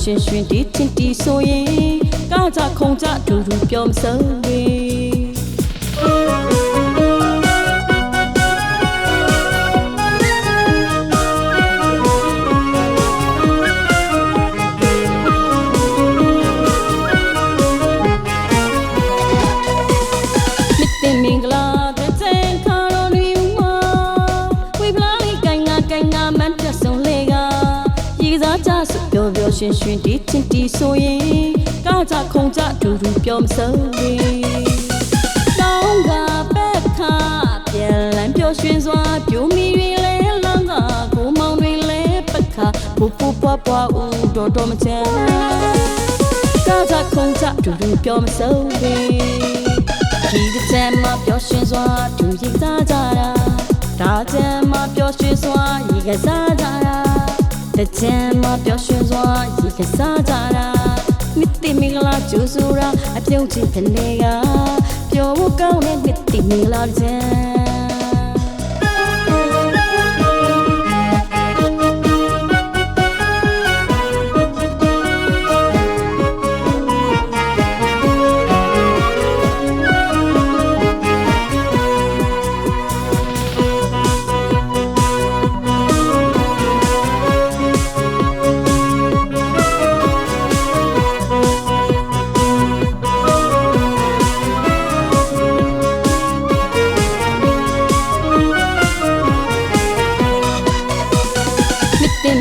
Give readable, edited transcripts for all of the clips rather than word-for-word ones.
ရှင်ရွှင်တီးချင်းတီးဆိုရင်ကားကြခုံကြဒူဒူပြောမဆုံးလေမင်္ဂလာတဲ့ခါတော်လူမှာဝိပလာလေးကိုင်ငါမန်တက်ဆုံးလေးကရေစားကြဆပျော်ပျော်ရွှင်ရွှင်တီးချင်းတီးဆိုရင်ကားကြခုံကြဒူဒူပြောမဆုံးလေလောင်းကပက်ခါပြန်လန်းပျော်ရွှင်စွာပြိုမီ၍လဲလောင်းကကိုမောင်တွင်လဲပက်ခါပူပူပွားပွားဦးတော်မချမ်းကားကြခုံကြဒူဒူပြောမဆုံးလေဒီတချမ်းမှာပျော်ရွှင်စွာသူရိတ်စားကြတာဒါချမ်းမှာပျော်ရွှင်စွာရေကစားကြတာတချမ်းမှာပျော်ရွှင်စွာရေကစားကြတာမိတိမင်္ဂလာကျူဆူရာအပြုံးချင်းဖြစ်နေကပျော်ဖို့ကောင်းတဲ့မိတိမင်္ဂလာချမ်း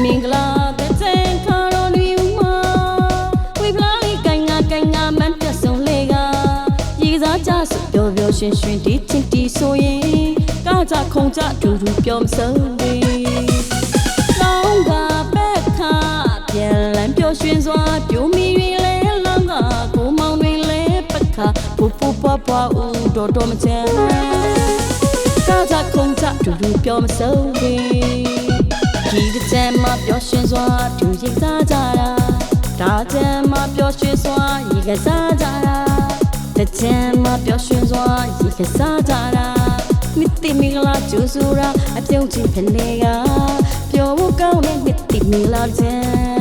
မင်္ဂလာတဲ့ခါတော်လူမှာဝိပလာလေးကိုင်ငါမန်တက်ဆုံးလေးကရေစားကြဆပျော်ပျော်ရွှင်ရွှင်တီးချင်းတီးဆိုရင်ကားကြခုံကြဒူဒူပြောမဆုံးလေလောင်းကပက်ခါပြန်လန်းပျော်ရွှင်စွာပြိုမီ၍လဲလောင်းကကိုမောင်တွင်လဲပက်ခါပူပူပွားပွားဦးတော်မချမ်းကားကြခုံကြဒူဒူပြောမဆုံးလေဒီတချမ်းမှာပျော်ရွှင်စွာသူရိတ်စားကြတာဒါချမ်းမှာပျော်ရွှင်စွာရေကစားကြတာတချမ်းမှာပျော်ရွှင်စွာရေကစားကြတာမိတိမင်္ဂလာကျူဆူရာအပြုံးချင်းဖြစ်နေကပျော်ဖို့ကောင်းတဲ့မိတိမင်္ဂလာချမ်း